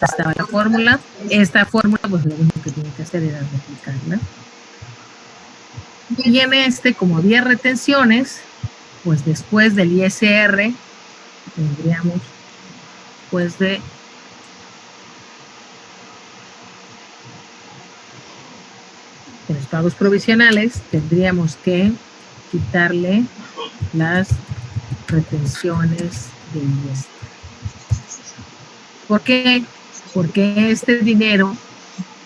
estaba la fórmula. Esta fórmula, pues lo único que tiene que hacer era replicarla. Y en este, como había retenciones, pues después del ISR, tendríamos, después de los pagos provisionales, tendríamos que quitarle las retenciones de ISR. ¿Por qué? Porque este dinero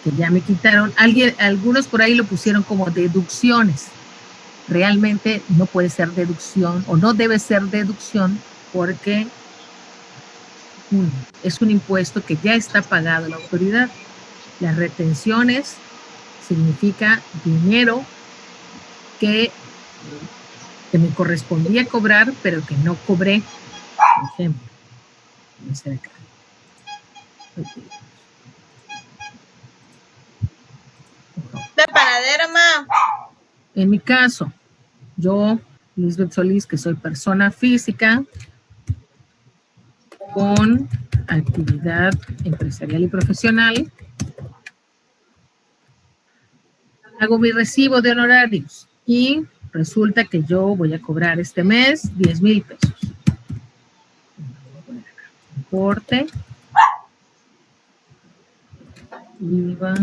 que ya me quitaron, algunos por ahí lo pusieron como deducciones. Realmente no puede ser deducción o no debe ser deducción porque es un impuesto que ya está pagado a la autoridad. Las retenciones significa dinero que me correspondía cobrar, pero que no cobré, por ejemplo. De panadera, ma. En mi caso, yo, Lisbeth Solís, que soy persona física con actividad empresarial y profesional, hago mi recibo de honorarios y resulta que yo voy a cobrar este mes 10,000 pesos. Importe, IVA,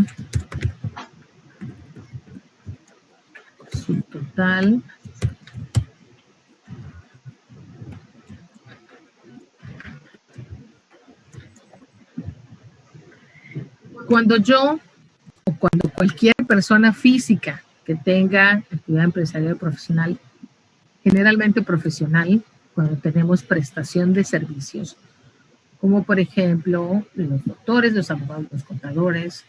su total. Cuando yo o cuando cualquier persona física que tenga actividad empresarial o profesional, generalmente profesional, cuando tenemos prestación de servicios, como por ejemplo los doctores, los abogados, los contadores,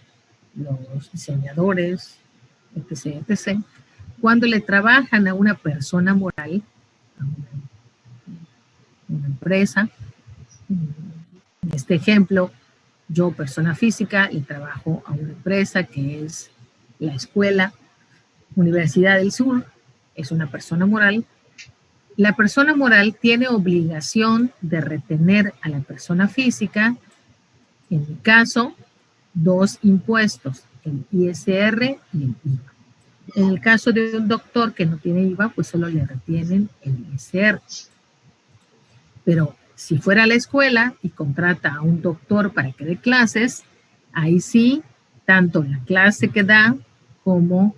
los diseñadores, etc., etc., cuando le trabajan a una persona moral, a una empresa, en este ejemplo, yo, persona física, le trabajo a una empresa que es la Escuela Universidad del Sur, es una persona moral. La persona moral tiene obligación de retener a la persona física, en mi caso, 2 impuestos, el ISR y el IVA. En el caso de un doctor que no tiene IVA, pues solo le retienen el ISR. Pero si fuera a la escuela y contrata a un doctor para que dé clases, ahí sí, tanto la clase que da como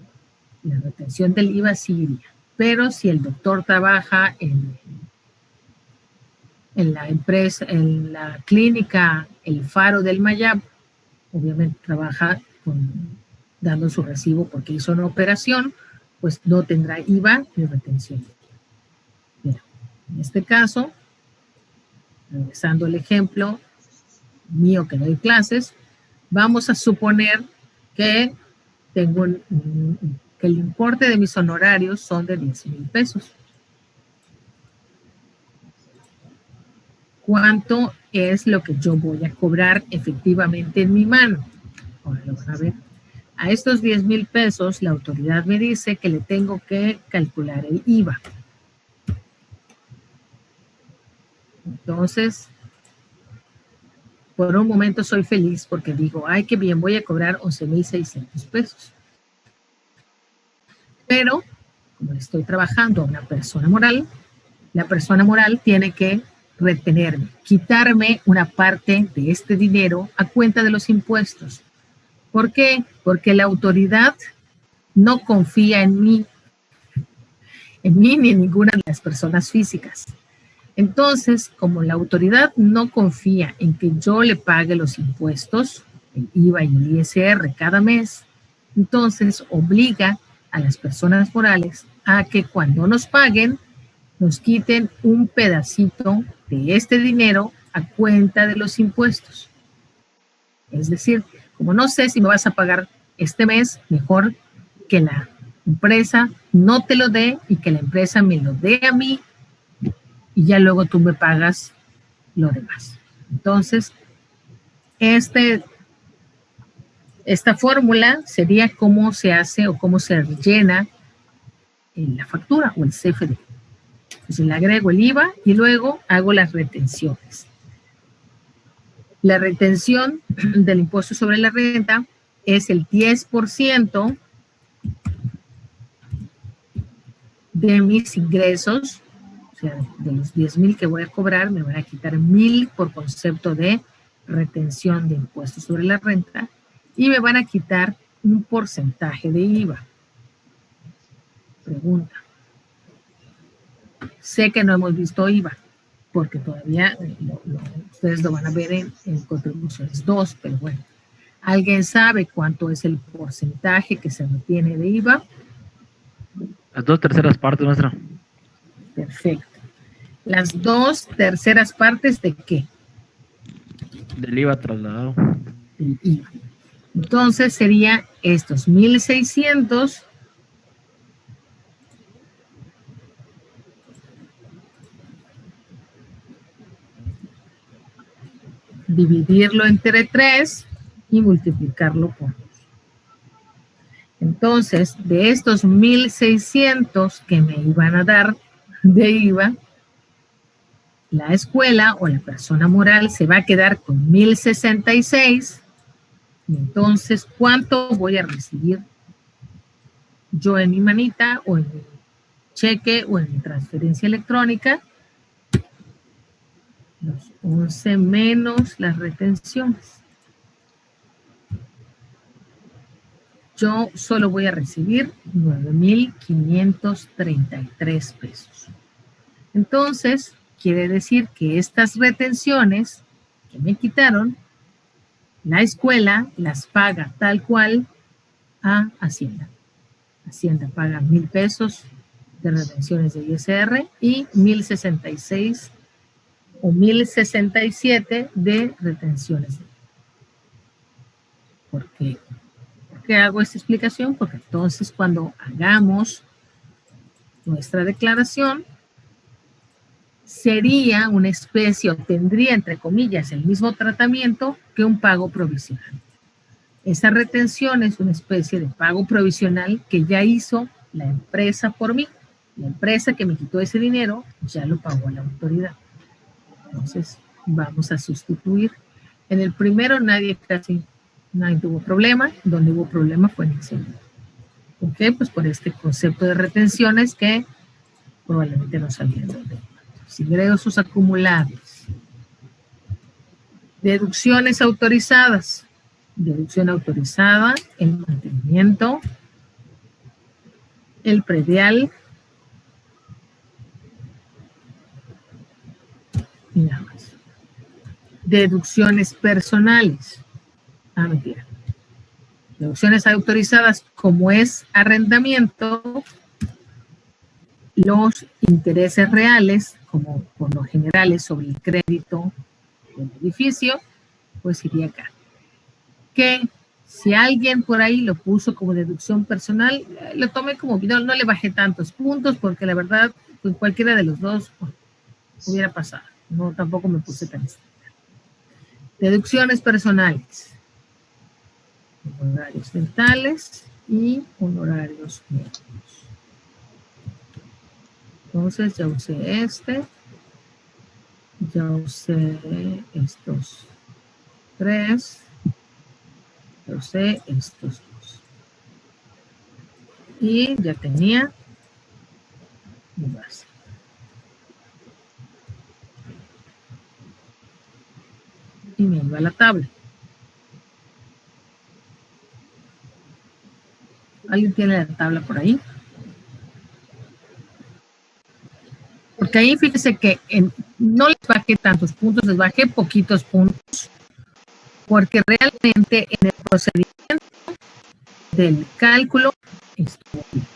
la retención del IVA sí iría. Pero si el doctor trabaja en la empresa, en la clínica El Faro del Mayab, obviamente trabaja dando su recibo porque hizo una operación, pues no tendrá IVA ni retención. Mira, en este caso, regresando al ejemplo mío que doy clases, vamos a suponer que tengo que el importe de mis honorarios son de 10,000 pesos. ¿Cuánto es lo que yo voy a cobrar efectivamente en mi mano? Ahora lo van a ver. A estos 10,000 pesos, la autoridad me dice que le tengo que calcular el IVA. Entonces, por un momento soy feliz porque digo, ay, qué bien, voy a cobrar 11,600 pesos. Pero, como estoy trabajando a una persona moral, la persona moral tiene que retenerme, quitarme una parte de este dinero a cuenta de los impuestos. ¿Por qué? Porque la autoridad no confía en mí ni en ninguna de las personas físicas. Entonces, como la autoridad no confía en que yo le pague los impuestos, el IVA y el ISR cada mes, entonces obliga a las personas morales a que cuando nos paguen, nos quiten un pedacito de este dinero a cuenta de los impuestos. Es decir, como no sé si me vas a pagar este mes, mejor que la empresa no te lo dé y que la empresa me lo dé a mí y ya luego tú me pagas lo demás. Entonces, esta fórmula sería cómo se hace o cómo se rellena en la factura o el CFD. Entonces le agrego el IVA y luego hago las retenciones. La retención del impuesto sobre la renta es el 10% de mis ingresos, o sea, de los 10,000 que voy a cobrar, me van a quitar 1,000 por concepto de retención de impuestos sobre la renta y me van a quitar un porcentaje de IVA. Pregunta. Sé que no hemos visto IVA, porque todavía ustedes lo van a ver en contribuciones 2, pero bueno. ¿Alguien sabe cuánto es el porcentaje que se retiene de IVA? Las 2/3 partes, maestra. Perfecto. ¿Las 2/3 partes de qué? Del IVA trasladado. Del IVA. Entonces sería estos 1,600 dividirlo entre 3 y multiplicarlo por 2. Entonces, de estos 1,600 que me iban a dar de IVA, la escuela o la persona moral se va a quedar con 1,066. Y entonces, ¿cuánto voy a recibir yo en mi manita o en mi cheque o en mi transferencia electrónica? Los 11 menos las retenciones. Yo solo voy a recibir 9,533 pesos. Entonces, quiere decir que estas retenciones que me quitaron, la escuela las paga tal cual a Hacienda. Hacienda paga 1,000 pesos de retenciones de ISR y 1,066 o 1,067 de retenciones. ¿Por qué? ¿Por qué hago esta explicación? Porque entonces cuando hagamos nuestra declaración, sería una especie o tendría, entre comillas, el mismo tratamiento que un pago provisional. Esa retención es una especie de pago provisional que ya hizo la empresa por mí. La empresa que me quitó ese dinero ya lo pagó a la autoridad. Entonces, vamos a sustituir. En el primero nadie tuvo problema. Donde hubo problema fue en el segundo. ¿Por qué? Pues por este concepto de retenciones que probablemente no sabían de ingresos acumulables. Deducciones autorizadas. Deducción autorizada, el mantenimiento, el predial y nada más. Deducciones personales. Mentira. Deducciones autorizadas, como es arrendamiento, los intereses reales, como por lo general es sobre el crédito del edificio, pues iría acá. Que si alguien por ahí lo puso como deducción personal, lo tomé como no le bajé tantos puntos porque la verdad, pues cualquiera de los dos hubiera pasado. No, tampoco me puse tan estricta. Deducciones personales. Honorarios dentales y honorarios médicos. Entonces ya usé ya usé estos 3, ya usé estos 2. Y ya tenía mi base. Y me iba a la tabla. ¿Alguien tiene la tabla por ahí? Porque ahí fíjese que no les bajé tantos puntos, les bajé poquitos puntos, porque realmente en el procedimiento del cálculo estuvo bien.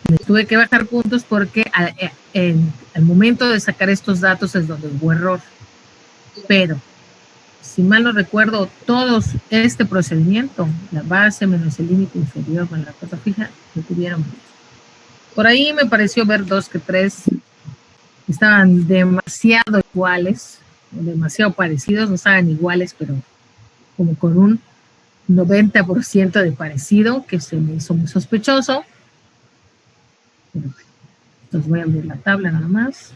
Les tuve que bajar puntos porque al momento de sacar estos datos es donde hubo error. Pero, si mal no recuerdo, todos este procedimiento, la base menos el límite inferior con la cuota fija, lo tuvieron bien. Por ahí me pareció ver 2 que 3 estaban demasiado iguales, demasiado parecidos, no estaban iguales, pero como con un 90% de parecido, que se me hizo muy sospechoso. Pero bueno, entonces voy a abrir la tabla nada más.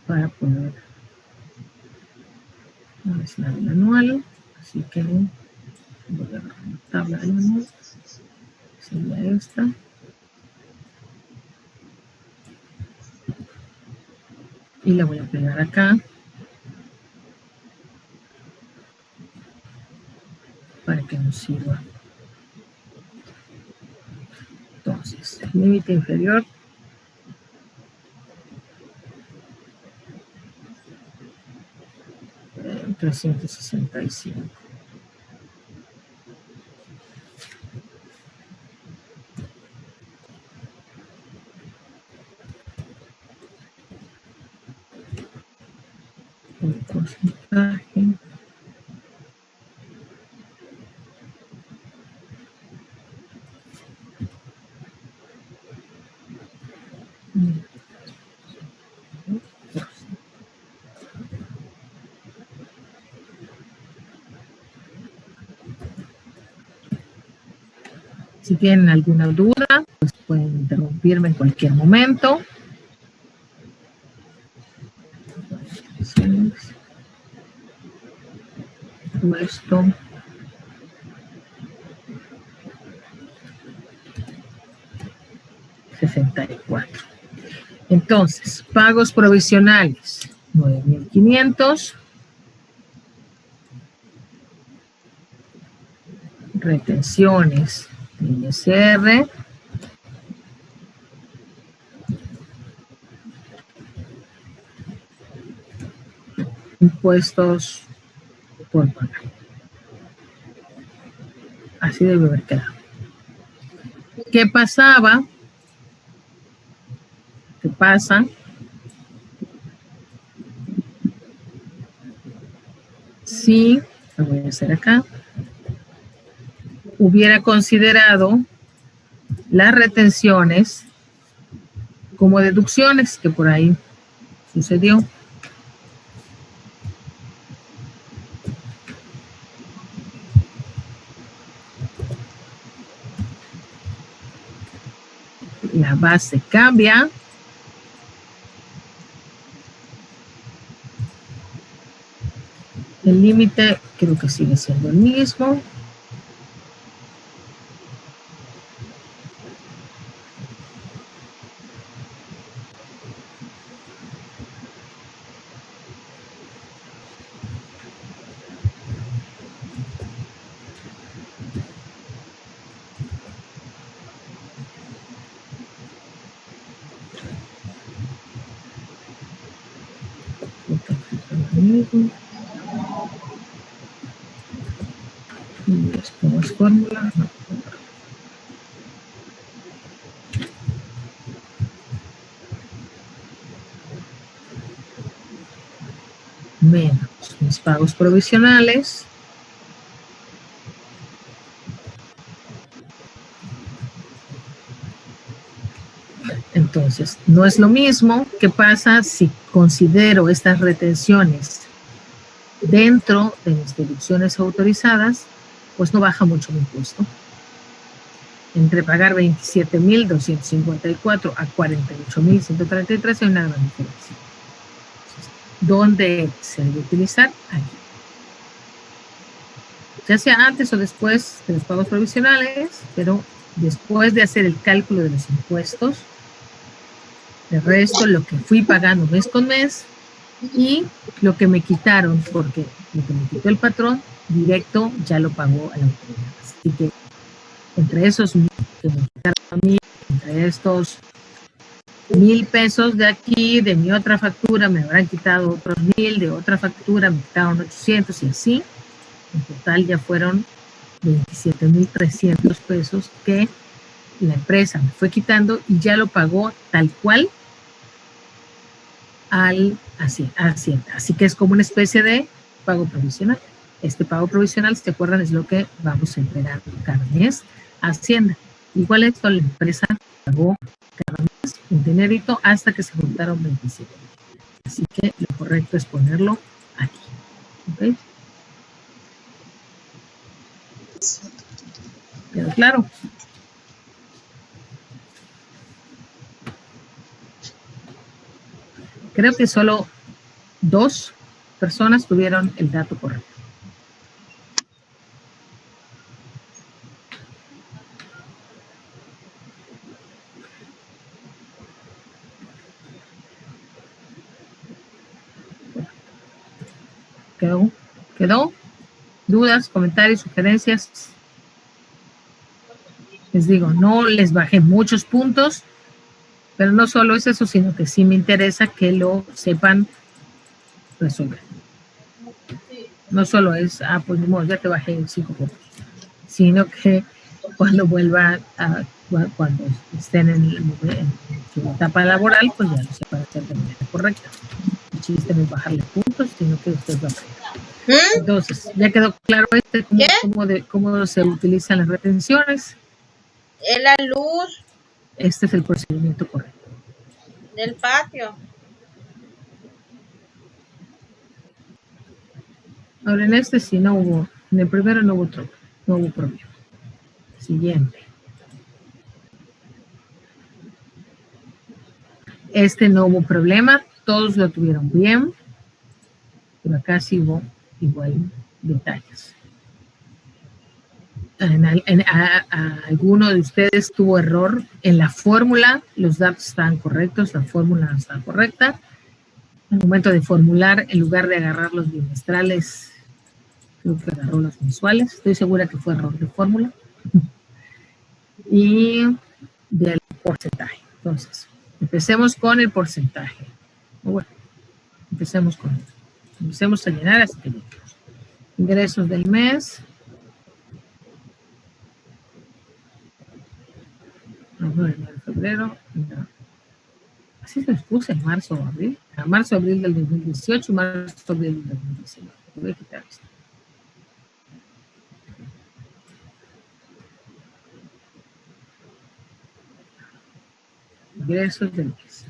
para poder analizar el anual. Así que voy a dar una tabla del anual. Sería esta. Y la voy a pegar acá para que nos sirva. Entonces, límite inferior. En 365. El porcentaje. Si tienen alguna duda, pues pueden interrumpirme en cualquier momento. Esto. $64. Entonces, pagos provisionales, 9,500. Retenciones de ISR. Impuestos por pagar. Así debe haber quedado. ¿Qué pasaba? ¿Qué pasa? Si, lo voy a hacer acá, hubiera considerado las retenciones como deducciones, que por ahí sucedió. La base cambia. El límite creo que sigue siendo el mismo. Y después fórmula. Menos mis pagos provisionales. Entonces, no es lo mismo. ¿Qué pasa si considero estas retenciones dentro de mis deducciones autorizadas? Pues no baja mucho mi impuesto. Entre pagar 27,254 a 48,133 hay una gran diferencia. ¿Dónde se debe utilizar? Aquí. Ya sea antes o después de los pagos provisionales, pero después de hacer el cálculo de los impuestos, el resto, lo que fui pagando mes con mes y lo que me quitaron, porque lo que me quitó el patrón, directo ya lo pagó a la autoridad. Así que entre esos que me quitaron a mí, entre estos 1,000 pesos de aquí, de mi otra factura, me habrán quitado otros 1,000, de otra factura me quitaron 800 y así. En total ya fueron 27,300 pesos que la empresa me fue quitando y ya lo pagó tal cual al Hacienda. Así que es como una especie de pago provisional. Este pago provisional, si te acuerdan, es lo que vamos a entregar cada mes a Hacienda. Igual esto la empresa pagó cada mes un dinerito hasta que se juntaron 27. Así que lo correcto es ponerlo aquí. ¿Ok? ¿Quedó claro? Creo que solo 2 personas tuvieron el dato correcto. ¿Quedó? ¿Dudas, comentarios, sugerencias? Les digo, no les bajé muchos puntos, pero no solo es eso, sino que sí me interesa que lo sepan resolver. No solo es, pues ya te bajé 5 puntos, sino que cuando vuelvan cuando estén en su etapa laboral, pues ya lo sepan hacer de manera correcta. El chiste no es bajarle puntos, sino que usted va a aprender. Entonces, ya quedó claro cómo se utilizan las retenciones. Es la luz Este es el procedimiento correcto. del patio. Ahora en este sí no hubo, en el primero no hubo problema. Siguiente. Este no hubo problema, todos lo tuvieron bien, pero acá sí hubo igual detalles. Alguno de ustedes tuvo error en la fórmula, los datos estaban correctos, la fórmula no estaba correcta. Al momento de formular, en lugar de agarrar los bimestrales, creo que agarró los mensuales. Estoy segura que fue error de fórmula. Y del porcentaje. Entonces, empecemos con el porcentaje. Bueno, empecemos a llenar hasta que lleguemos. Ingresos del mes. Enero, febrero. No. Así se los puse en marzo o abril. A marzo, abril del 2018, marzo, abril del 2019. Voy a quitar esto. Ingresos del mes.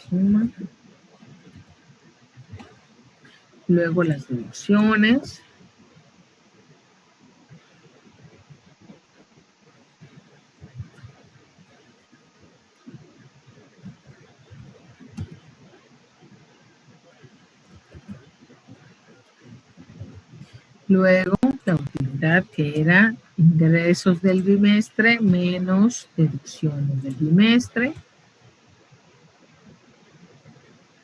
Suma. Luego las deducciones. Luego la utilidad, que era ingresos del bimestre menos deducciones del bimestre.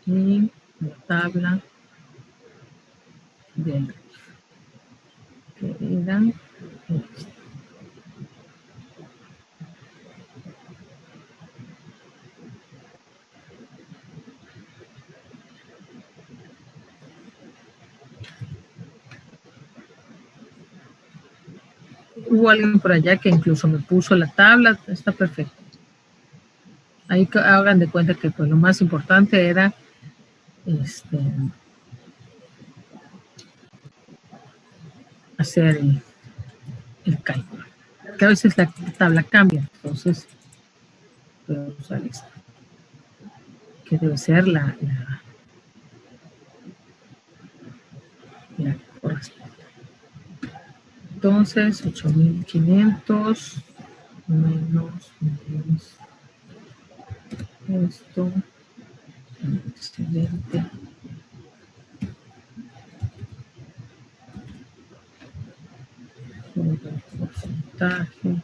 Y la tabla del RIF, que eran hubo alguien por allá que incluso me puso la tabla, está perfecto. Ahí hagan de cuenta que pues lo más importante era hacer el cálculo. Que a veces la tabla cambia, entonces puedo usar esta, que debe ser la correspondiente. Entonces, 8,500 menos esto, excelente. Todo el porcentaje.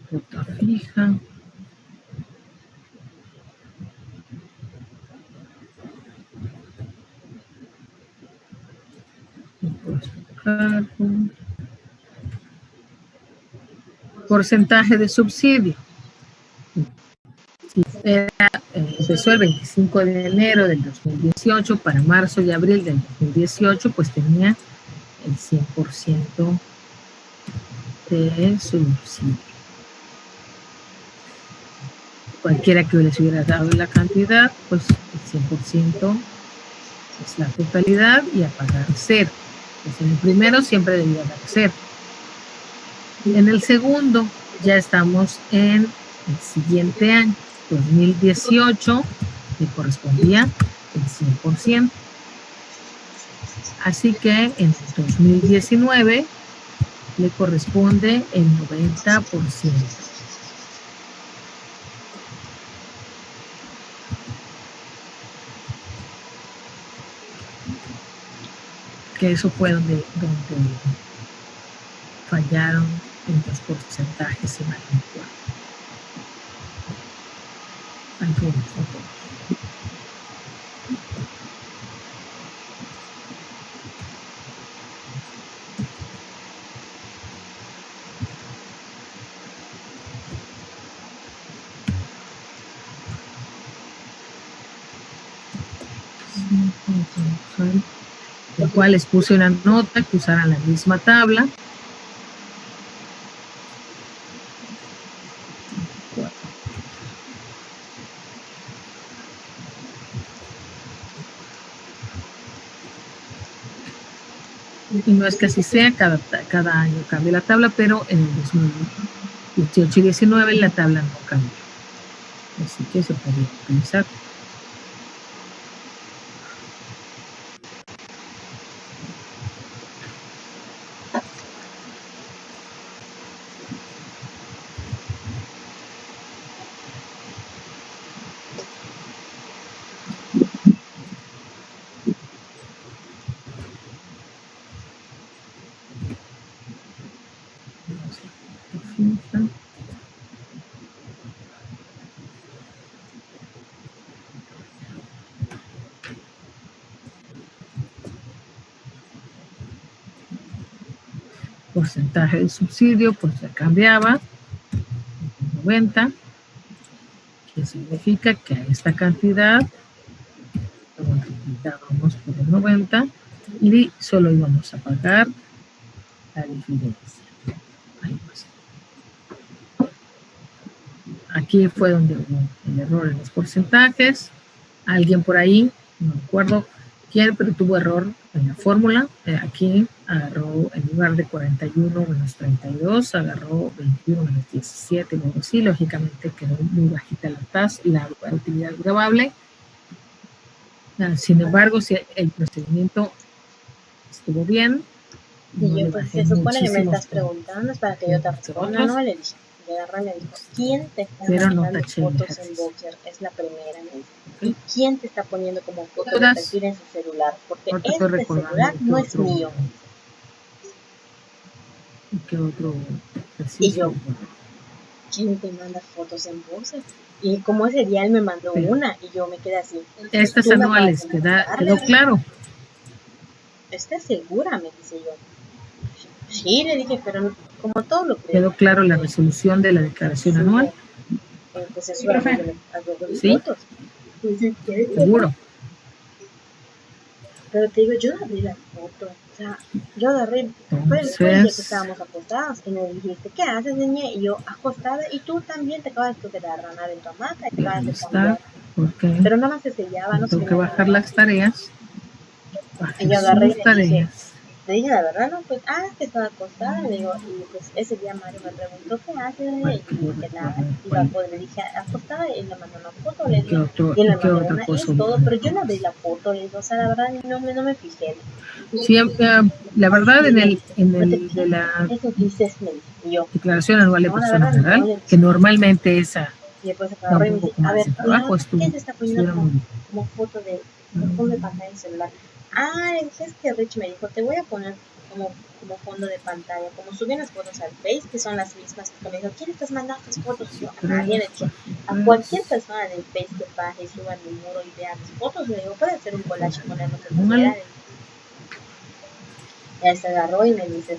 Cuota fija. Porcentaje de subsidio. Empezó el 25 de enero del 2018, para marzo y abril del 2018, pues tenía el 100% de subsidio. cualquiera que les hubiera dado la cantidad, pues el 100% es la totalidad y a pagar cero. Pues en el primero siempre debía dar cero. En el segundo ya estamos en el siguiente año, 2018, le correspondía el 100%. Así que en 2019 le corresponde el 90%. Que eso fue donde fallaron en los porcentajes, si mal no recuerdo. Algunos, no todos. El cual les puse una nota que usaran la misma tabla. Y no es que así sea, cada año cambia la tabla, pero en el 2018 y 19 la tabla no cambió. Así que se podría utilizar. Porcentaje de subsidio, pues se cambiaba, 90, que significa que a esta cantidad lo multiplicábamos por el 90 y solo íbamos a pagar la diferencia. Algo así. Aquí fue donde hubo el error en los porcentajes. Alguien por ahí, no recuerdo quién, pero tuvo error en la fórmula. Aquí agarró, en lugar de 41 menos 32, agarró 21 menos 17, luego sí, lógicamente quedó muy bajita la utilidad grabable. Sin embargo, si el procedimiento estuvo bien. Y yo, pues se supone que me estás preguntando, es para que yo te responda, ¿no? Le dije, le agarré y le dijo, ¿quién te está mandando fotos en Boxer? Es la primera, me dijo. ¿Y quién te está poniendo como foto de perfil en su celular? Porque este celular no es mío. ¿Qué otro? Y yo, ¿quién te manda fotos en Boxer? Y como ese día él me mandó una y yo me quedé así. Estas anuales, quedó claro. ¿Estás segura? Me dice yo. Sí, le dije, pero como todo lo que... ¿Quedó claro la resolución de la declaración anual? Pues eso era de ¿Sí? fotos. Seguro. Pero te digo, yo no abrí la foto. O sea, yo agarré... Fue el día que estábamos acostados y me dijiste, ¿qué haces, niña? Y yo, acostada, y tú también te acabas de agarrar en tu hamaca y te acabas de cambiar. Okay. Pero nada más se sellaba, no sé. Tengo que bajar las tareas. Y yo agarré y le dije la verdad, ¿no? Pues, que estaba acostada, le digo, y pues ese día Mario me preguntó, ¿qué haces? Y le dije, nada, le dije, acostada, y le mandó una foto, le dije, y él me mandó una, y es todo, pero yo no abrí la foto, le digo, o sea, la verdad, no me fijé. Sí, la verdad, en el de la eso dices, me dije, y yo, declaración anual de persona moral, que normalmente esa y después da un poco más de trabajo, ¿quién te está poniendo como foto de fondo de pantalla en celular? Le dije, es que Rich me dijo, te voy a poner como fondo de pantalla, como subí las fotos al Face, que son las mismas, que me dijo, ¿quién estás mandando estas fotos? Y yo, a nadie, le dije, a cualquier persona del Face que baje y suba mi muro y vea mis fotos, le digo, puede hacer un collage y poner lo que quiera. Él se agarró y me dice,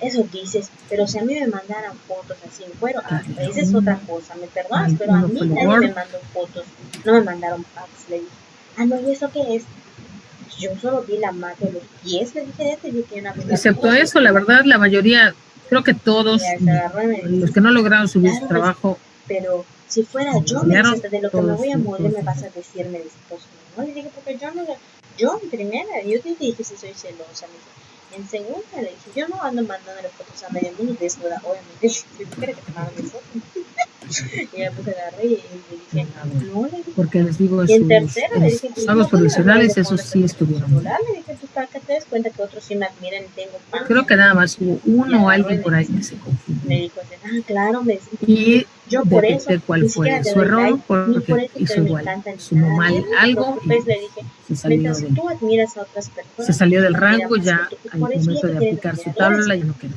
eso dices, pero si a mí me mandaran fotos así en cuero, esa es otra cosa, me perdonas, pero a mí nadie me mandó fotos, no me mandaron packs, le dije, no, ¿y eso qué es? Yo solo vi la marca de los pies, le dije, excepto eso, la verdad, la mayoría, creo que todos, los que no lograron subir su trabajo, pero si fuera yo, me dice, hasta de lo que me voy a morir me vas a decir, me dice, pues no, le dije, porque yo en primera, yo te dije si soy celosa, me dice, en segunda, le dije, yo no ando mandándole fotos a medio mundo desnuda, obviamente, si tú quieres que te mande fotos. Y ya pues agarré y le dije, no, le dije, porque les digo, y en tercera le dije, sus pagos provisionales, esos sí estuvieron bien. Le dije, pues para que te des cuenta que otros sí me admiran y tengo pan. Creo que nada más hubo uno o alguien por ahí que se confundió. Me dijo, claro, me dice, y yo por eso detecté cuál ni fue siquiera te su doy error, like, ni por porque eso hizo te me igual, encanta ni sumó nada. mal No te algo preocupes, y le dije, se salió mientras tú admiras a otras personas, se salió del yo admiro rango más ya que tú, y al por eso momento ya de te tienes aplicar su que admirar. tabla y no quedó.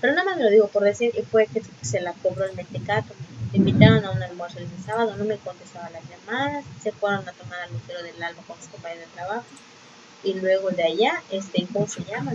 Pero nada más me lo digo por decir, y fue que se la cobró el mentecato. Me invitaron a un almuerzo ese sábado, no me contestaban las llamadas, se fueron a tomar al Lucero del Alba con sus compañeros de trabajo. Y luego de allá, ¿cómo se llama?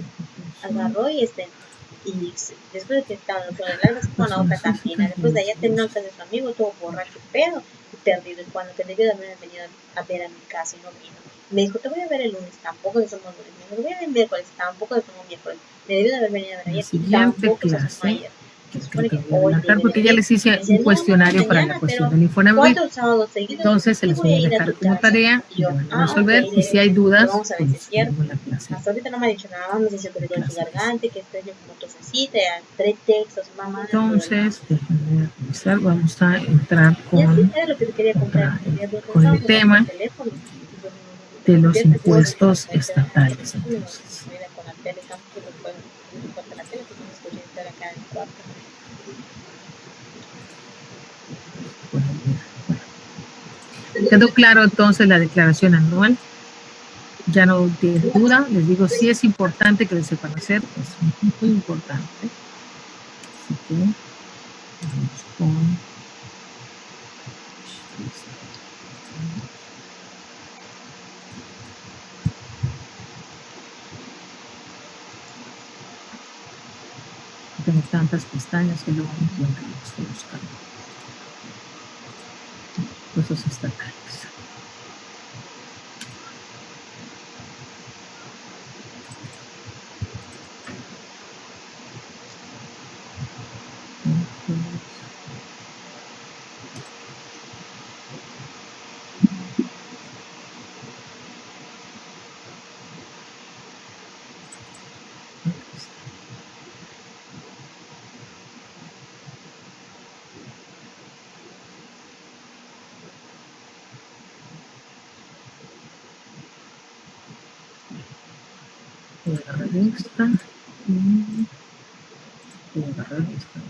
Agarró y después de que estaban en el Lucero del Alba, se fueron a otra cantina. Después de allá terminó en casa de su amigo, todo borracho, pedo y perdido. Y cuando que debió de haberme venido a ver a mi casa y no vino. Me dijo, te voy a ver el lunes, tampoco de somos lunes. Me dijo, te voy a ver el miércoles, tampoco de somos miércoles. Me debió de haber venido a ver ayer y tampoco se asomó ayer. Se supone que hoy debe porque ya venir. les hice Dice, un cuestionario no, para mañana, la cuestión pero del Infonavit. 4 sábados seguidos, Entonces se y les voy voy a a ir a dejar tu como casa. tarea Y y yo, lo van a resolver. ok, Y si hay dudas, vamos a ver si es pues cierto. vemos la clase. Hasta ahorita no me ha dicho nada más, me dice que le duele su garganta, que extraño como tosecita, pretextos, mamá. Entonces, déjenme revisar, vamos a entrar Y así con, era lo que te quería contar. con el tema de los impuestos estatales. Entonces, Con la tele, tampoco lo puedo cortar la tele porque me escuché estar acá en el cuarto. ¿quedó claro entonces la declaración anual? Ya no tiene duda, les digo, sí es importante que lo sepan hacer, es muy importante. Así que vamos con tengo tantas pestañas que luego no encuentro lo que estoy buscando. Impuestos estatales. Voy a agarrar esta y voy a agarrar esta.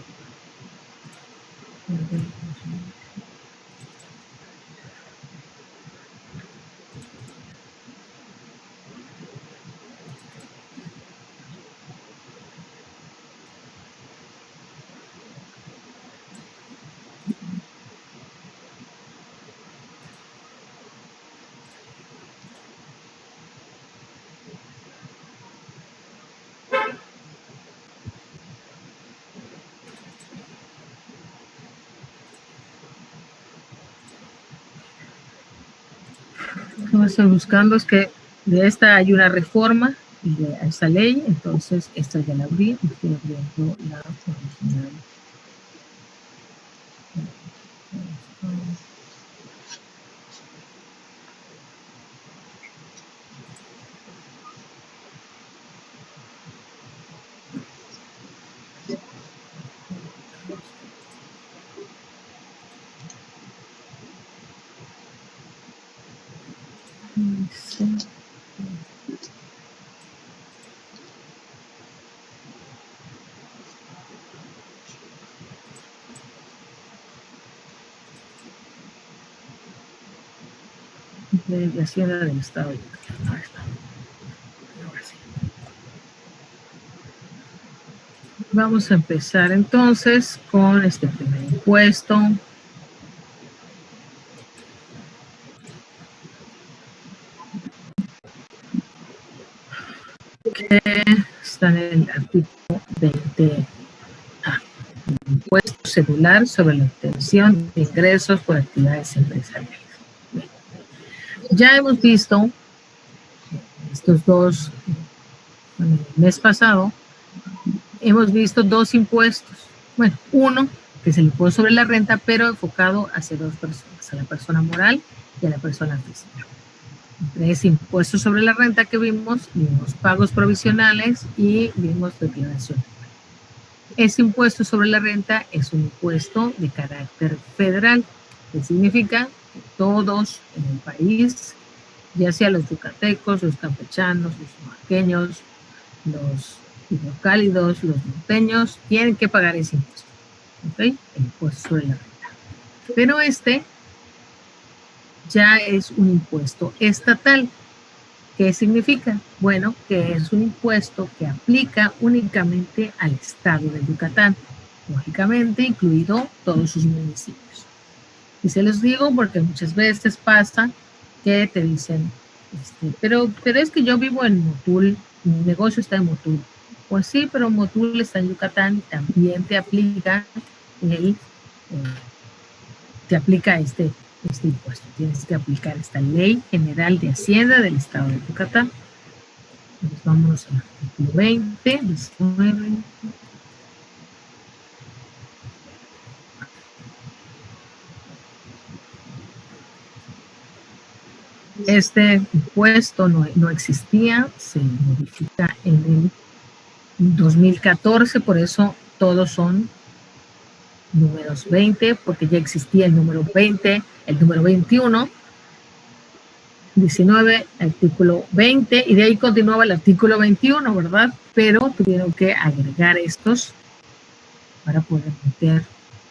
Lo que estoy buscando es que de esta hay una reforma y de esa ley, entonces esta ya la abrí, estoy abriendo la original. Sí. De Hacienda del Estado de Yucatán. Ahí está. Ahora sí. Vamos a empezar entonces con este primer impuesto. Que está en el artículo 20A. Impuesto celular sobre la obtención de ingresos por actividades empresariales. Bien. Ya hemos visto estos dos, bueno, el mes pasado, hemos visto dos impuestos. Bueno, uno que es el impuesto sobre la renta, pero enfocado hacia dos personas, a la persona moral y a la persona física. Entre ese impuesto sobre la renta que vimos pagos provisionales y vimos declaración. Ese impuesto sobre la renta es un impuesto de carácter federal, que significa que todos en el país, ya sea los yucatecos, los campechanos, los oaxaqueños, los hidrocálidos, los norteños, tienen que pagar ese impuesto. ¿Ok? El impuesto sobre la renta. Pero este ya es un impuesto estatal. ¿Qué significa? Bueno, que es un impuesto que aplica únicamente al estado de Yucatán, lógicamente incluido todos sus municipios. Y se los digo porque muchas veces pasa que te dicen, pero es que yo vivo en Motul, mi negocio está en Motul. Pues sí, pero Motul está en Yucatán y también te aplica este impuesto. Tienes que aplicar esta Ley General de Hacienda del Estado de Yucatán. Entonces, vámonos al artículo 20, 19. Este impuesto no existía, se modifica en el 2014, por eso todos son números 20, porque ya existía el número 20, el número 21, 19, artículo 20, y de ahí continuaba el artículo 21, ¿verdad? Pero tuvieron que agregar estos para poder meter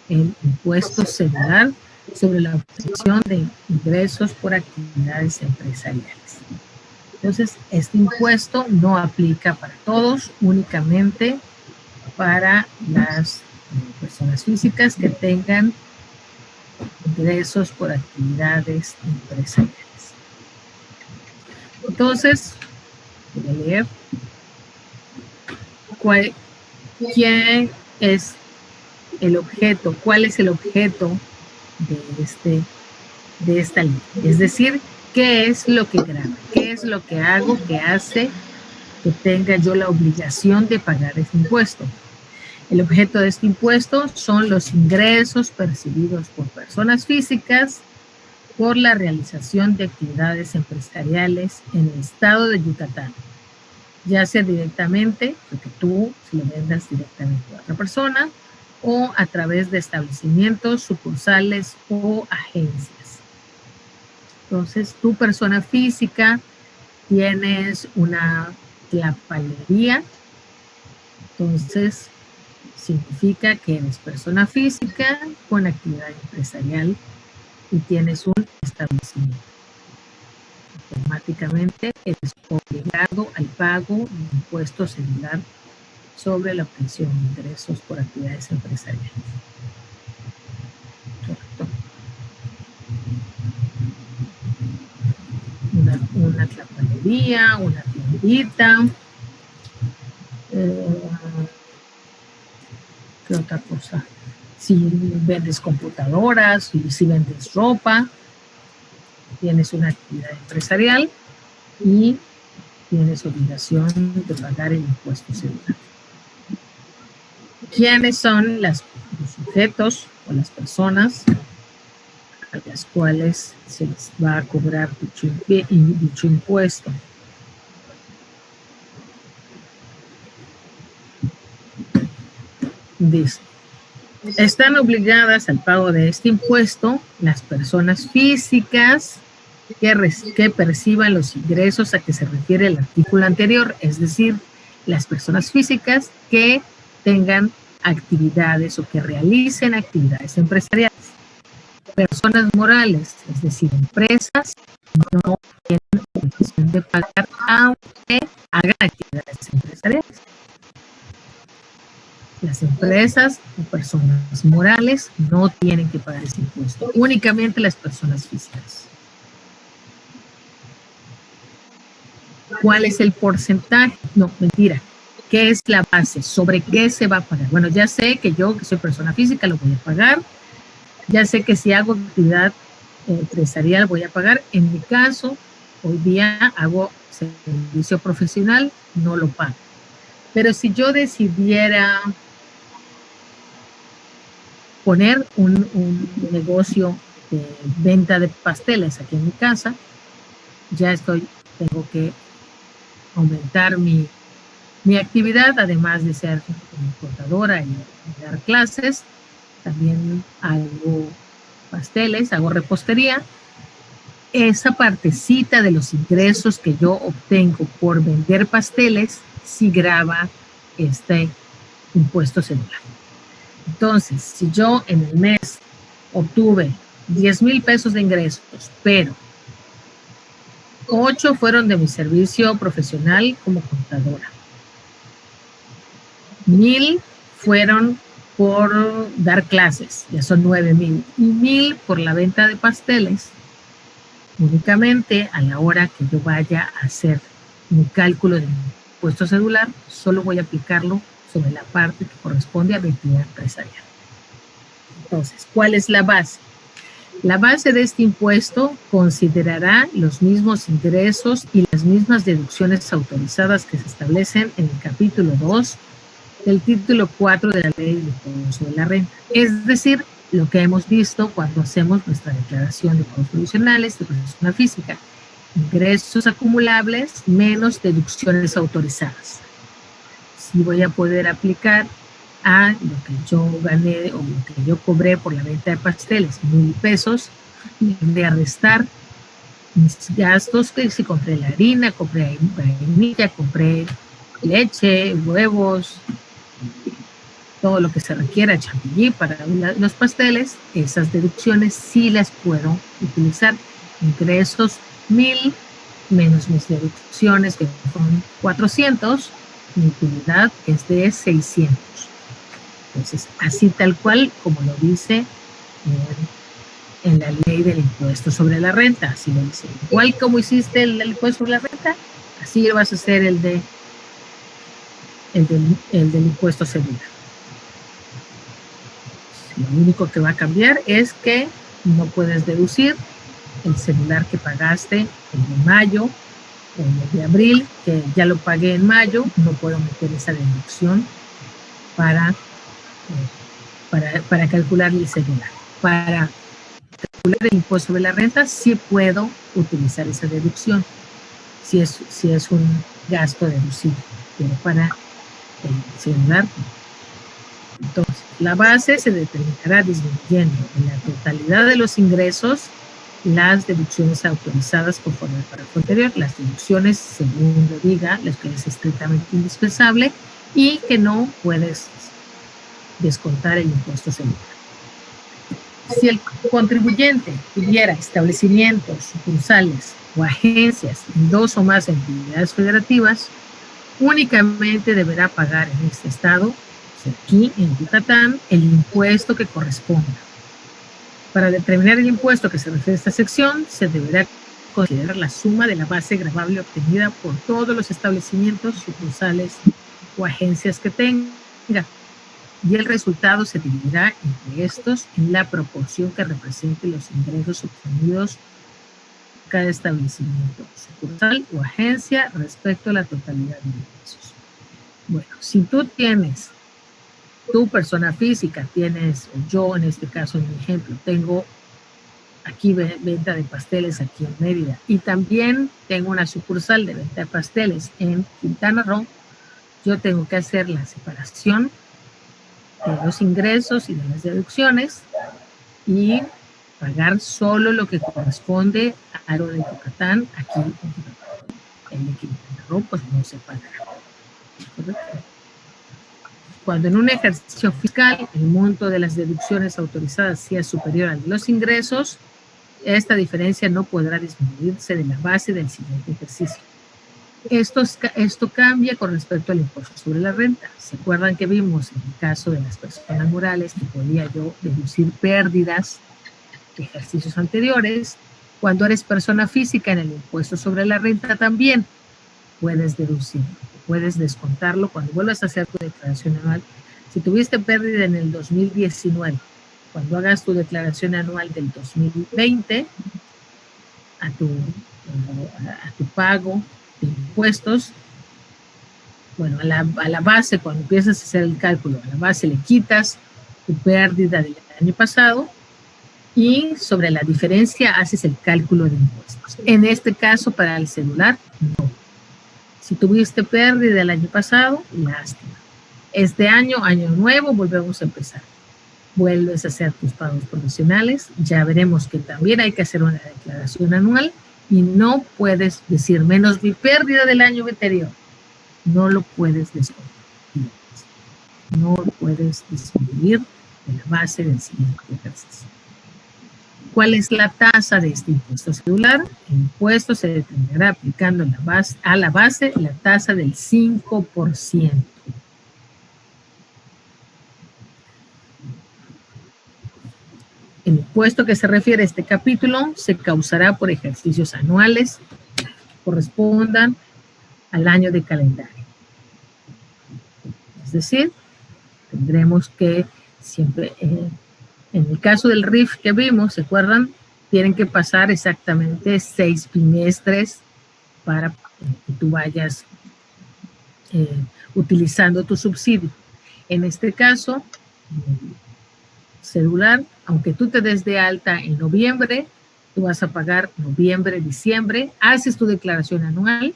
el impuesto celular sobre la obtención de ingresos por actividades empresariales. Entonces, este impuesto no aplica para todos, únicamente para las personas físicas que tengan ingresos por actividades empresariales. Entonces, voy a leer quién es el objeto, cuál es el objeto de esta ley. Es decir, qué es lo que grava, qué es lo que hago, que hace que tenga yo la obligación de pagar ese impuesto. El objeto de este impuesto son los ingresos percibidos por personas físicas por la realización de actividades empresariales en el estado de Yucatán, ya sea directamente, porque tú se lo vendas directamente a otra persona, o a través de establecimientos, sucursales o agencias. Entonces, tu persona física, tienes una tlapalería, entonces significa que eres persona física con actividad empresarial y tienes un establecimiento. Automáticamente eres obligado al pago de impuesto celular sobre la obtención de ingresos por actividades empresariales. Correcto. Una tlapalería, una tiendita. ¿Qué otra cosa? Si vendes computadoras, si vendes ropa, tienes una actividad empresarial y tienes obligación de pagar el impuesto celular. ¿Quiénes son los sujetos o las personas a las cuales se les va a cobrar dicho impuesto? Dice, están obligadas al pago de este impuesto las personas físicas que perciban los ingresos a que se refiere el artículo anterior, es decir, las personas físicas que tengan actividades o que realicen actividades empresariales. Personas morales, es decir, empresas, no tienen obligación de pagar aunque hagan actividades empresariales. Las empresas o personas morales no tienen que pagar ese impuesto, únicamente las personas físicas. ¿Cuál es el porcentaje? No, mentira. ¿Qué es la base? ¿Sobre qué se va a pagar? Bueno, ya sé que yo, que soy persona física, lo voy a pagar. Ya sé que si hago actividad empresarial voy a pagar. En mi caso, hoy día hago servicio profesional, no lo pago. Pero si yo decidiera poner un negocio de venta de pasteles aquí en mi casa, tengo que aumentar mi actividad, además de ser contadora y dar clases. También hago pasteles, hago repostería. Esa partecita de los ingresos que yo obtengo por vender pasteles sí grava este impuesto celular. Entonces, si yo en el mes obtuve 10,000 pesos de ingresos, pero 8 fueron de mi servicio profesional como contadora, 1,000 fueron por dar clases, ya son 9,000, y 1,000 por la venta de pasteles, únicamente a la hora que yo vaya a hacer mi cálculo de mi impuesto celular, solo voy a aplicarlo sobre la parte que corresponde a mi actividad empresarial. Entonces, ¿cuál es la base? La base de este impuesto considerará los mismos ingresos y las mismas deducciones autorizadas que se establecen en el capítulo 2 del título 4 de la Ley del Impuesto de la Renta. Es decir, lo que hemos visto cuando hacemos nuestra declaración de pagos provisionales de persona física. Ingresos acumulables menos deducciones autorizadas. Si voy a poder aplicar a lo que yo gané o lo que yo cobré por la venta de pasteles, 1,000 pesos, y de restar mis gastos, que si compré la harina, compré vainilla, compré leche, huevos, todo lo que se requiera, chantilly para los pasteles, esas deducciones sí las puedo utilizar. Ingresos 1,000 menos mis deducciones, que son 400, mi utilidad es de 600. Entonces, así tal cual como lo dice en la ley del impuesto sobre la renta, así lo dice. Igual como hiciste el impuesto sobre la renta, así vas a hacer el del impuesto celular. Lo único que va a cambiar es que no puedes deducir el celular que pagaste el de mayo o el de abril, que ya lo pagué en mayo, no puedo meter esa deducción para calcular el celular. Para calcular el impuesto sobre la renta sí puedo utilizar esa deducción si es un gasto deducible, pero para el celular. Entonces, la base se determinará disminuyendo en la totalidad de los ingresos las deducciones autorizadas conforme al párrafo anterior, las deducciones según lo diga, las que es estrictamente indispensable y que no puedes descontar el impuesto celular. Si el contribuyente tuviera establecimientos, sucursales o agencias en 2 o más entidades federativas, únicamente deberá pagar en este estado, aquí en Yucatán, el impuesto que corresponda. Para determinar el impuesto que se refiere a esta sección, se deberá considerar la suma de la base gravable obtenida por todos los establecimientos, sucursales o agencias que tenga, y el resultado se dividirá entre estos en la proporción que represente los ingresos obtenidos por cada establecimiento, sucursal o agencia respecto a la totalidad de ingresos. Bueno, si tú tienes, tu persona física tienes, o yo en este caso, en mi ejemplo, tengo aquí venta de pasteles aquí en Mérida y también tengo una sucursal de venta de pasteles en Quintana Roo, yo tengo que hacer la separación de los ingresos y de las deducciones y pagar solo lo que corresponde a lo de Yucatán aquí en Yucatán. El de Quintana Roo pues no se pagará. ¿Correcto? Cuando en un ejercicio fiscal el monto de las deducciones autorizadas sea superior al de los ingresos, esta diferencia no podrá disminuirse de la base del siguiente ejercicio. Esto cambia con respecto al impuesto sobre la renta. ¿Se acuerdan que vimos en el caso de las personas morales que podía yo deducir pérdidas de ejercicios anteriores? Cuando eres persona física en el impuesto sobre la renta también puedes deducirlo, puedes descontarlo cuando vuelvas a hacer tu declaración anual. Si tuviste pérdida en el 2019, cuando hagas tu declaración anual del 2020, a tu pago de impuestos, bueno, a la base, cuando empiezas a hacer el cálculo, a la base le quitas tu pérdida del año pasado y sobre la diferencia haces el cálculo de impuestos. En este caso, para el celular, no. Si tuviste pérdida el año pasado, lástima. Este año, año nuevo, volvemos a empezar. Vuelves a hacer tus pagos provisionales. Ya veremos que también hay que hacer una declaración anual y no puedes decir menos mi pérdida del año anterior. No lo puedes descontar. No lo puedes disminuir de la base del siguiente ejercicio. ¿Cuál es la tasa de este impuesto celular? El impuesto se determinará aplicando a la base la tasa del 5%. El impuesto que se refiere a este capítulo se causará por ejercicios anuales que correspondan al año de calendario. Es decir, tendremos que siempre, en el caso del RIF que vimos, ¿se acuerdan? Tienen que pasar exactamente 6 bimestres para que tú vayas utilizando tu subsidio. En este caso, celular, aunque tú te des de alta en noviembre, tú vas a pagar noviembre, diciembre, haces tu declaración anual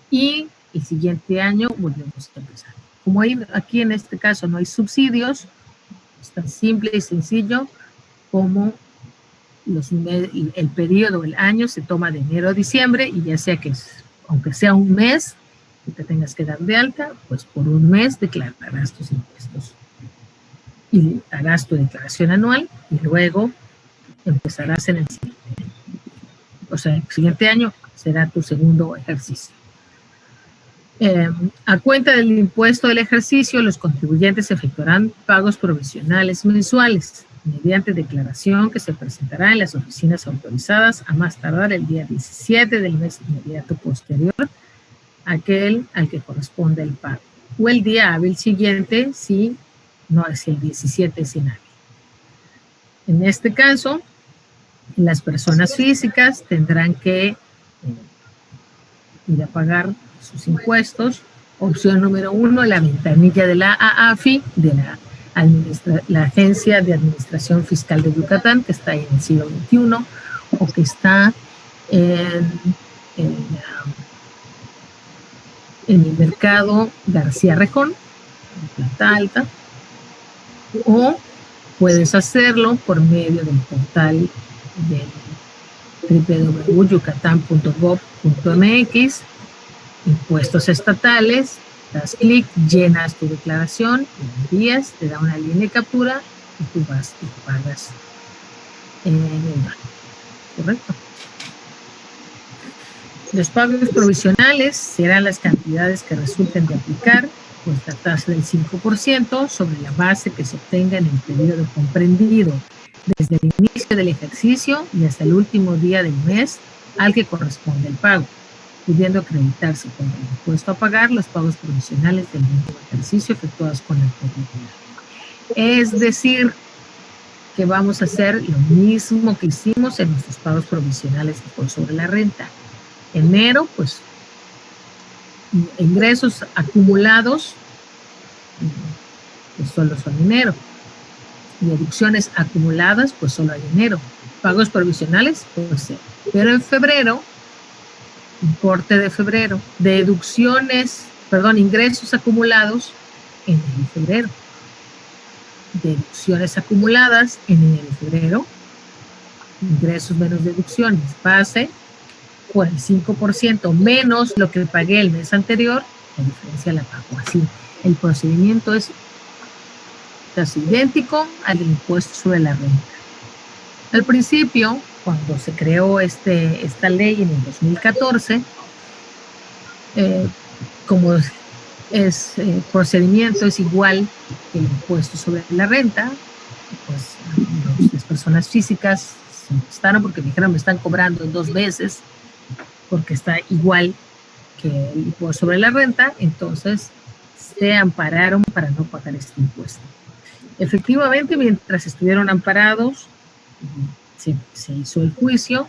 y el siguiente año volvemos a empezar. Como aquí en este caso no hay subsidios, es tan simple y sencillo como el periodo, el año se toma de enero a diciembre y ya sea que, aunque sea un mes que te tengas que dar de alta, pues por un mes declararás tus impuestos y harás tu declaración anual y luego empezarás en el siguiente año. O sea, el siguiente año será tu segundo ejercicio. A cuenta del impuesto del ejercicio, los contribuyentes efectuarán pagos provisionales mensuales mediante declaración que se presentará en las oficinas autorizadas a más tardar el día 17 del mes inmediato posterior a aquel al que corresponde el pago, o el día hábil siguiente si no es el 17 sin hábil. En este caso, las personas físicas tendrán que ir a pagar sus impuestos. Opción número 1, la ventanilla de la AAFI, de la Agencia de Administración Fiscal de Yucatán, que está en el siglo XXI, o que está en el mercado García Rejón, en Planta Alta, o puedes hacerlo por medio del portal de www.yucatán.gov.mx, impuestos estatales, das clic, llenas tu declaración, la envías, te da una línea de captura y tú vas y pagas en el banco. ¿Correcto? Los pagos provisionales serán las cantidades que resulten de aplicar nuestra tasa del 5% sobre la base que se obtenga en el periodo comprendido desde el inicio del ejercicio y hasta el último día del mes al que corresponde el pago, pudiendo acreditarse como impuesto a pagar los pagos provisionales del mismo ejercicio efectuados con el currículo. Es decir, que vamos a hacer lo mismo que hicimos en nuestros pagos provisionales sobre la renta. Enero, pues, ingresos acumulados, pues solo son enero. Y deducciones acumuladas, pues solo hay enero. Pagos provisionales, pues sí. Pero en febrero, importe de febrero, ingresos acumulados en enero y febrero. Deducciones acumuladas en enero y febrero. Ingresos menos deducciones. Base por el 5% menos lo que pagué el mes anterior, la diferencia la pago así. El procedimiento es casi idéntico al del impuesto sobre la renta. Al principio, cuando se creó esta ley en el 2014, como procedimiento es igual que el impuesto sobre la renta, pues las personas físicas se molestaron porque dijeron me están cobrando 2 veces porque está igual que el impuesto sobre la renta, entonces se ampararon para no pagar este impuesto. Efectivamente, mientras estuvieron amparados, se hizo el juicio,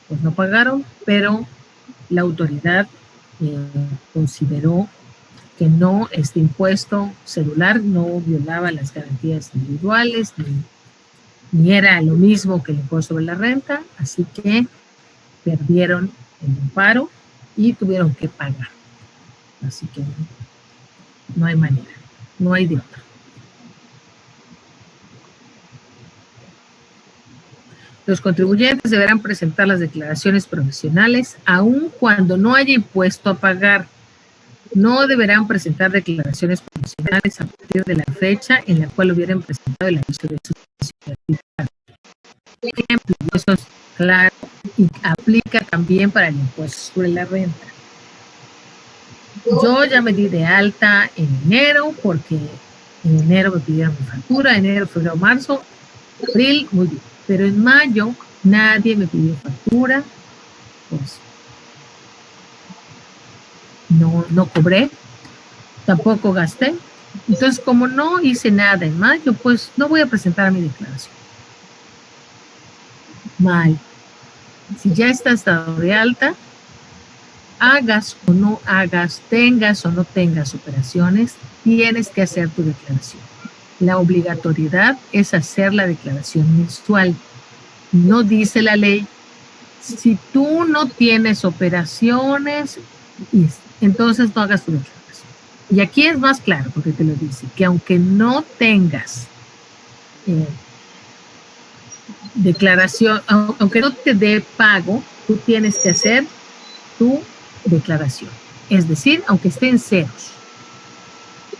pues no pagaron, pero la autoridad consideró que no, este impuesto celular no violaba las garantías individuales ni era lo mismo que el impuesto sobre la renta, así que perdieron el amparo y tuvieron que pagar. Así que no hay manera, no hay de otra. Los contribuyentes deberán presentar las declaraciones profesionales aun cuando no haya impuesto a pagar. No deberán presentar declaraciones profesionales a partir de la fecha en la cual hubieran presentado el aviso de suspensión. Por ejemplo, eso es claro y aplica también para el impuesto sobre la renta. Yo ya me di de alta en enero porque en enero me pidieron mi factura, enero, febrero, marzo, abril, muy bien. Pero en mayo nadie me pidió factura, pues no cobré, tampoco gasté. Entonces, como no hice nada en mayo, pues no voy a presentar mi declaración. Mal. Si ya estás dado de alta, hagas o no hagas, tengas o no tengas operaciones, tienes que hacer tu declaración. La obligatoriedad es hacer la declaración mensual. No dice la ley, si tú no tienes operaciones, entonces no hagas tu declaración. Y aquí es más claro porque te lo dice, que aunque no tengas declaración, aunque no te dé pago, tú tienes que hacer tu declaración. Es decir, aunque esté en ceros.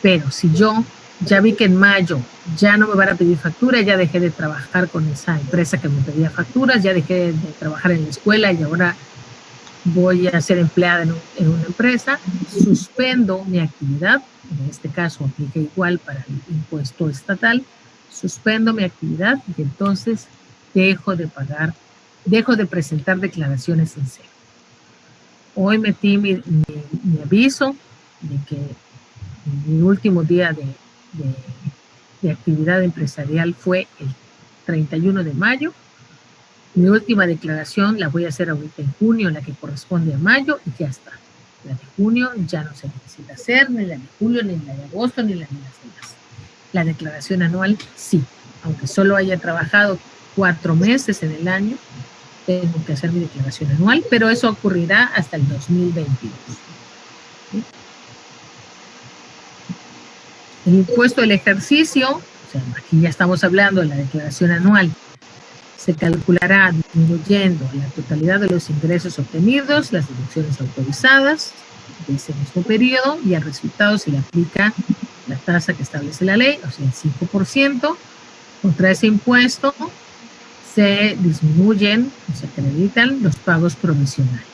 Pero si yo ya vi que en mayo ya no me van a pedir factura, ya dejé de trabajar con esa empresa que me pedía facturas, ya dejé de trabajar en la escuela y ahora voy a ser empleada en una empresa, suspendo mi actividad, en este caso aplica igual para el impuesto estatal, suspendo mi actividad y entonces dejo de pagar, dejo de presentar declaraciones en cero. Hoy metí mi aviso de que mi último día de actividad empresarial fue el 31 de mayo. Mi última declaración la voy a hacer ahorita en junio, la que corresponde a mayo, y ya está. La de junio ya no se necesita hacer, ni la de julio, ni la de agosto, ni la de las demás. La declaración anual sí, aunque solo haya trabajado 4 meses en el año, tengo que hacer mi declaración anual, pero eso ocurrirá hasta el 2022. ¿Sí? El impuesto del ejercicio, o sea, aquí ya estamos hablando de la declaración anual, se calculará disminuyendo la totalidad de los ingresos obtenidos, las deducciones autorizadas de ese mismo periodo, y al resultado se le aplica la tasa que establece la ley, o sea, el 5%. Contra ese impuesto se disminuyen o se acreditan los pagos provisionales.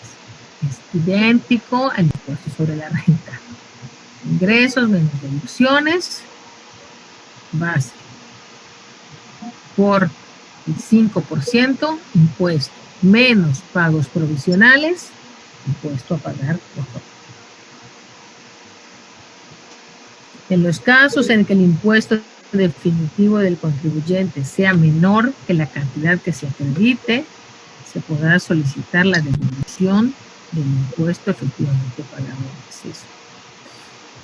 Es idéntico al impuesto sobre la renta. Ingresos menos deducciones, base por el 5%, impuesto menos pagos provisionales, impuesto a pagar por favor. En los casos en que el impuesto definitivo del contribuyente sea menor que la cantidad que se acredite, se podrá solicitar la devolución del impuesto efectivamente pagado en exceso.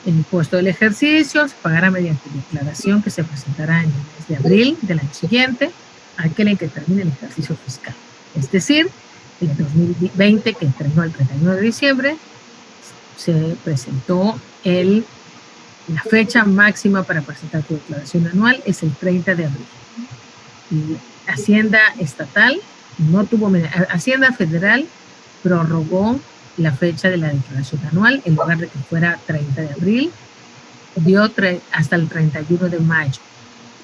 El impuesto del ejercicio se pagará mediante declaración que se presentará en el mes de abril del año siguiente, aquel en que termine el ejercicio fiscal. Es decir, el 2020, que terminó el 31 de diciembre, se presentó la fecha máxima para presentar tu declaración anual es el 30 de abril. Y Hacienda Estatal no tuvo, Hacienda Federal prorrogó la fecha de la declaración anual, en lugar de que fuera 30 de abril, dio hasta el 31 de mayo.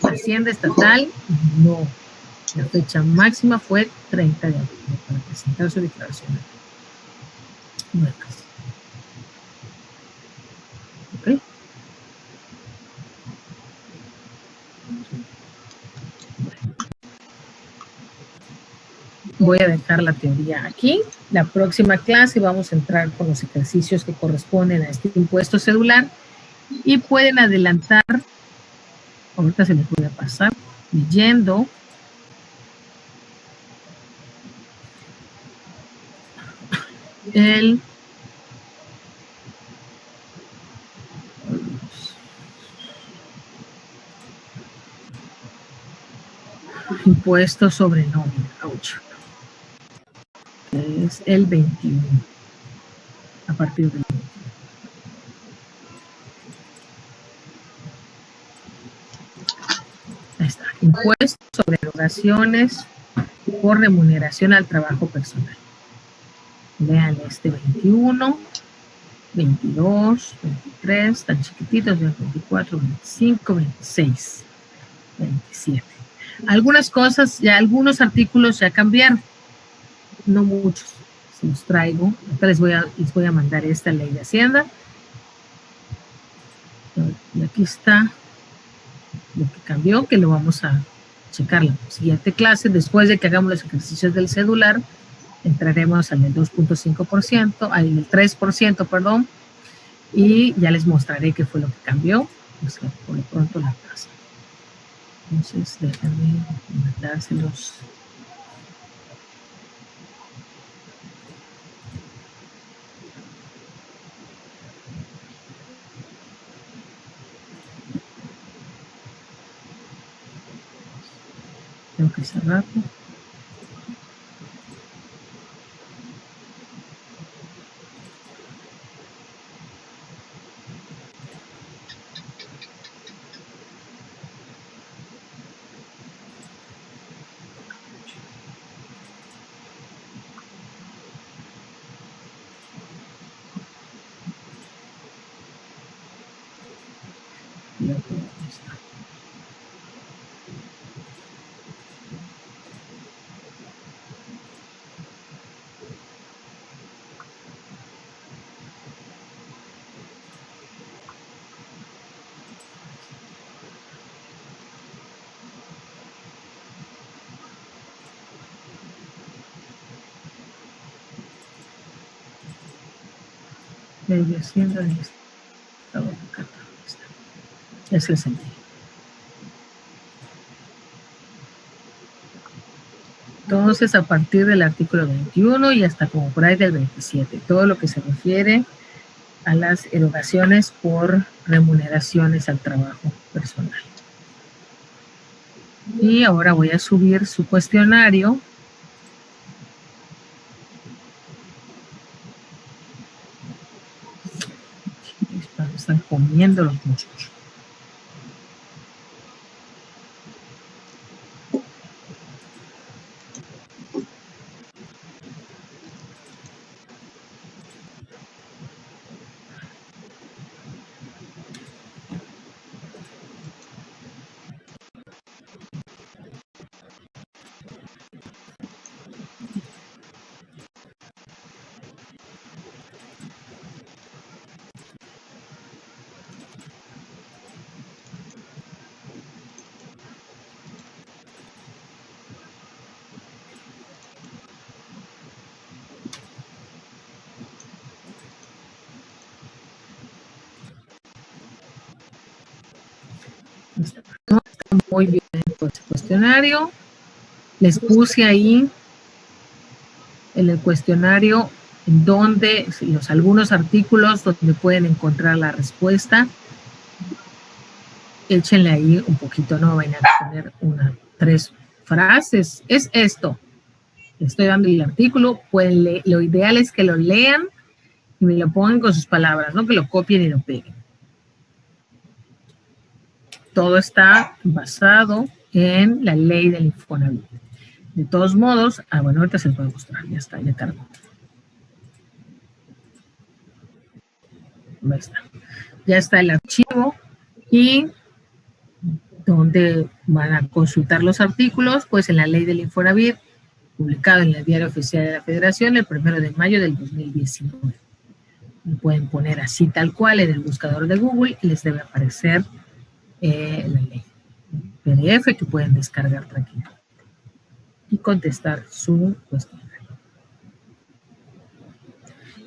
Hacienda Estatal no. La fecha máxima fue 30 de abril para presentar su declaración anual. ¿Ok? Voy a dejar la teoría aquí. La próxima clase vamos a entrar con los ejercicios que corresponden a este impuesto cedular y pueden adelantar, ahorita se les voy a pasar, leyendo el impuesto sobre nómina, que es el 21, a partir del 21. Ahí está, impuesto sobre erogaciones por remuneración al trabajo personal. Vean este 21, 22, 23, tan chiquititos, 24, 25, 26, 27. Algunas cosas, ya algunos artículos ya cambiaron, no muchos, se los traigo. Ahorita les voy a mandar esta ley de Hacienda. Y aquí está lo que cambió, que lo vamos a checar la siguiente clase. Después de que hagamos los ejercicios del cedular, entraremos al del 2.5%, al del 3%, perdón, y ya les mostraré qué fue lo que cambió. Pues, por lo pronto la tasa. Entonces, déjenme mandárselos. Tengo que cerrarlo. Ley de Hacienda del Estado de Cataluña. Es el sentido. Entonces, a partir del artículo 21 y hasta como por ahí del 27, todo lo que se refiere a las erogaciones por remuneraciones al trabajo personal. Y ahora voy a subir su cuestionario. Están comiendo los moscos. Está muy bien el cuestionario. Les puse ahí en el cuestionario donde algunos artículos donde pueden encontrar la respuesta. Échenle ahí un poquito, no vayan a poner 3 frases. Es esto. Les estoy dando el artículo. Pueden lo ideal es que lo lean y me lo pongan con sus palabras, no que lo copien y lo peguen. Todo está basado en la ley del Infonavit. De todos modos, bueno, ahorita se los voy a mostrar, ya está, ya cargó. Ahí está. Ya está el archivo y donde van a consultar los artículos, pues en la ley del Infonavit, publicado en el Diario Oficial de la Federación el 1 de mayo del 2019. Lo pueden poner así tal cual en el buscador de Google y les debe aparecer la ley. PDF que pueden descargar tranquilamente y contestar su cuestionario.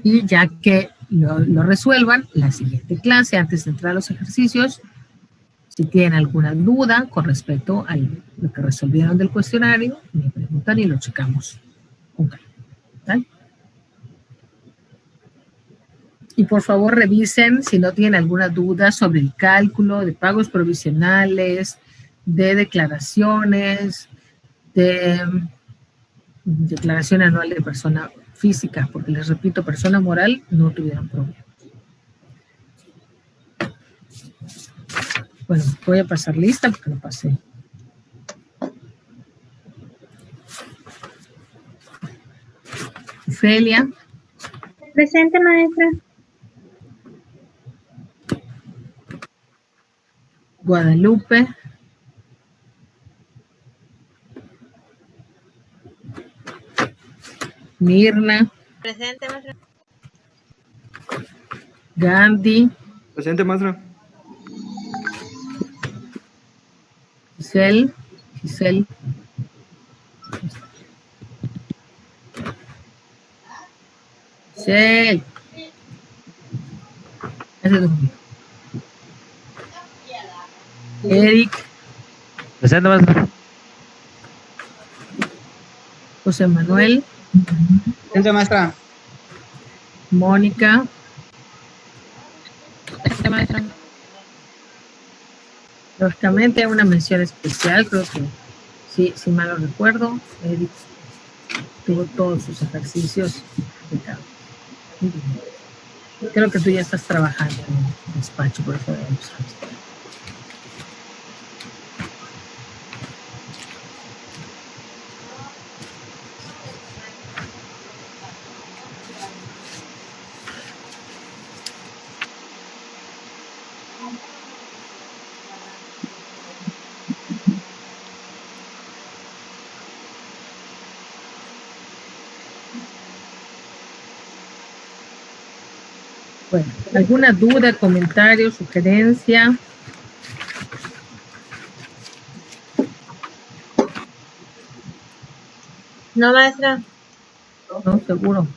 Y ya que lo resuelvan, la siguiente clase, antes de entrar a los ejercicios, si tienen alguna duda con respecto a lo que resolvieron del cuestionario, me preguntan y lo checamos con calma. ¿Vale? Y por favor revisen si no tienen alguna duda sobre el cálculo de pagos provisionales, de declaraciones, de declaración anual de persona física, porque les repito, persona moral no tuvieron problema. Bueno, voy a pasar lista porque lo pasé. Ofelia, Presente, maestra. Guadalupe, Mirna, Presente, maestra. Gandhi, Presente, maestra. Giselle, Giselle. Ese durmió. Eric, Presente, maestra. José Manuel, Presente, maestra. Mónica, Presente, maestra. lógicamente una mención especial, creo que sí, si mal no recuerdo, Eric tuvo todos sus ejercicios aplicados. Muy bien. Creo que tú ya estás trabajando en el despacho, por eso ya lo sabes. Bueno, ¿alguna duda, comentario, sugerencia? No, maestra. No, seguro.